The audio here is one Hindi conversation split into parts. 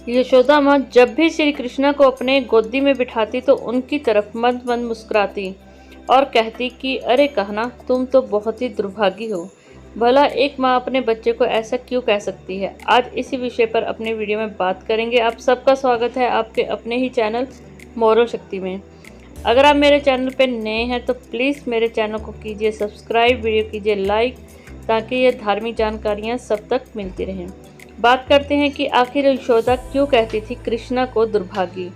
यशोदा माँ जब भी श्री कृष्ण को अपने गोदी में बिठाती तो उनकी तरफ मंद मंद मुस्कुराती और कहती कि अरे कहना, तुम तो बहुत ही दुर्भागी हो। भला एक माँ अपने बच्चे को ऐसा क्यों कह सकती है। आज इसी विषय पर अपने वीडियो में बात करेंगे। आप सबका स्वागत है आपके अपने ही चैनल मोरल शक्ति में। अगर आप मेरे चैनल पर नए हैं तो प्लीज़ मेरे चैनल को कीजिए सब्सक्राइब, वीडियो कीजिए लाइक, ताकि ये धार्मिक जानकारियाँ सब तक मिलती रहें। बात करते हैं कि आखिर यशोदा क्यों कहती थी कृष्णा को दुर्भागी।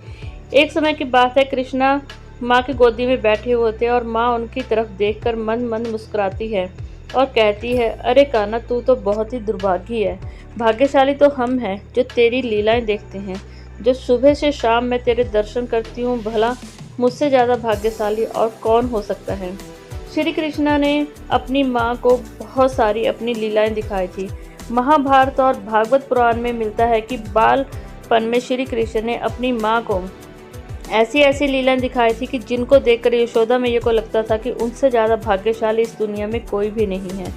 एक समय की बात है, कृष्णा माँ की गोदी में बैठे हुए थे और माँ उनकी तरफ देखकर मंद मंद मुस्कुराती है और कहती है, अरे कान्हा, तू तो बहुत ही दुर्भागी है। भाग्यशाली तो हम हैं जो तेरी लीलाएं देखते हैं, जो सुबह से शाम मैं तेरे दर्शन करती हूँ। भला मुझसे ज़्यादा भाग्यशाली और कौन हो सकता है। श्री कृष्णा ने अपनी माँ को बहुत सारी अपनी लीलाएं दिखाई थी। महाभारत और भागवत पुराण में मिलता है कि बालपन में श्री कृष्ण ने अपनी माँ को ऐसी ऐसी लीलाएं दिखाई थी कि जिनको देखकर यशोदा मैया को लगता था कि उनसे ज़्यादा भाग्यशाली इस दुनिया में कोई भी नहीं है।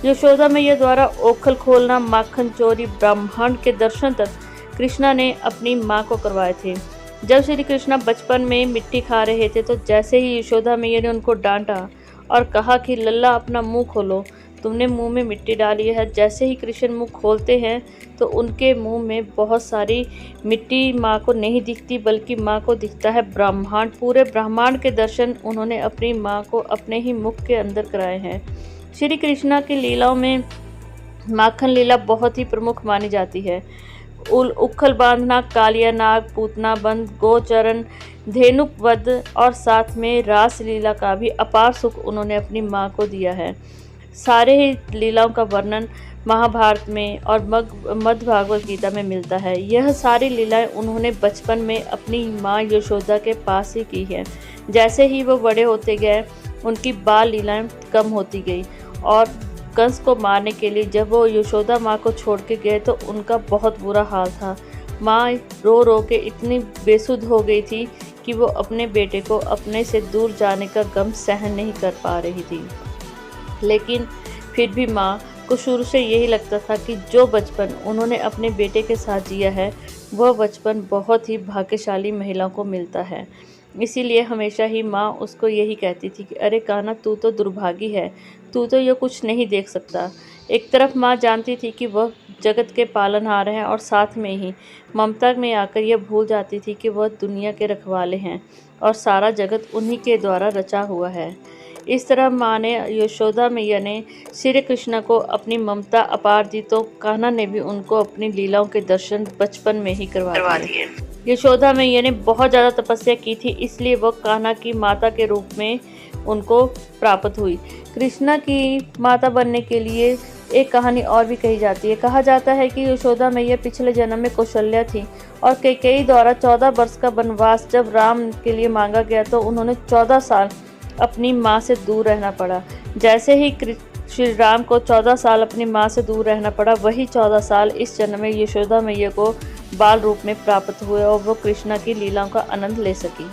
यशोदा मैया द्वारा ओखल खोलना, माखन चोरी, ब्रह्मांड के दर्शन तक कृष्णा ने अपनी माँ को करवाए थे। जब श्री कृष्णा बचपन में मिट्टी खा रहे थे तो जैसे ही यशोदा मैया ने उनको डांटा और कहा कि लल्ला अपना मुंह खोलो, तुमने मुंह में मिट्टी डाली है। जैसे ही कृष्ण मुंह खोलते हैं तो उनके मुंह में बहुत सारी मिट्टी माँ को नहीं दिखती, बल्कि माँ को दिखता है ब्रह्मांड। पूरे ब्रह्मांड के दर्शन उन्होंने अपनी माँ को अपने ही मुख के अंदर कराए हैं। श्री कृष्णा की लीलाओं में माखन लीला बहुत ही प्रमुख मानी जाती है। उखल बांधना, कालिया नाग, पूतना बंद, गोचरण, धेनुक वध और साथ में रास लीला का भी अपार सुख उन्होंने अपनी माँ को दिया है। सारे ही लीलाओं का वर्णन महाभारत में और मध्य भागवत गीता में मिलता है। यह सारी लीलाएं उन्होंने बचपन में अपनी माँ यशोदा के पास ही की है। जैसे ही वो बड़े होते गए उनकी बाल लीलाएं कम होती गई और कंस को मारने के लिए जब वो यशोदा माँ को छोड़ के गए तो उनका बहुत बुरा हाल था। माँ रो रो के इतनी बेसुध हो गई थी कि वो अपने बेटे को अपने से दूर जाने का गम सहन नहीं कर पा रही थी। लेकिन फिर भी माँ को शुरू से यही लगता था कि जो बचपन उन्होंने अपने बेटे के साथ जिया है वह बचपन बहुत ही भाग्यशाली महिलाओं को मिलता है। इसीलिए हमेशा ही माँ उसको यही कहती थी कि अरे कान्हा, तू तो दुर्भागी है, तू तो ये कुछ नहीं देख सकता। एक तरफ माँ जानती थी कि वह जगत के पालनहार हैं और साथ में ही ममता में आकर यह भूल जाती थी कि वह दुनिया के रखवाले हैं और सारा जगत उन्हीं के द्वारा रचा हुआ है। इस तरह माँ ने यशोदा मैया ने श्री कृष्ण को अपनी ममता अपार दी तो कान्हा ने भी उनको अपनी लीलाओं के दर्शन बचपन में ही करवा दिए। यशोदा मैया ने बहुत ज़्यादा तपस्या की थी, इसलिए वह कान्हा की माता के रूप में उनको प्राप्त हुई। कृष्णा की माता बनने के लिए एक कहानी और भी कही जाती है। कहा जाता है कि यशोदा मैया पिछले जन्म में कौशल्या थी और कैकेयी द्वारा 14 वर्ष का वनवास जब राम के लिए मांगा गया तो उन्होंने 14 साल अपनी माँ से दूर रहना पड़ा। जैसे ही श्री राम को 14 साल अपनी माँ से दूर रहना पड़ा, वही 14 साल इस जन्म में यशोदा मैया को बाल रूप में प्राप्त हुए और वो कृष्णा की लीलाओं का आनंद ले सकी।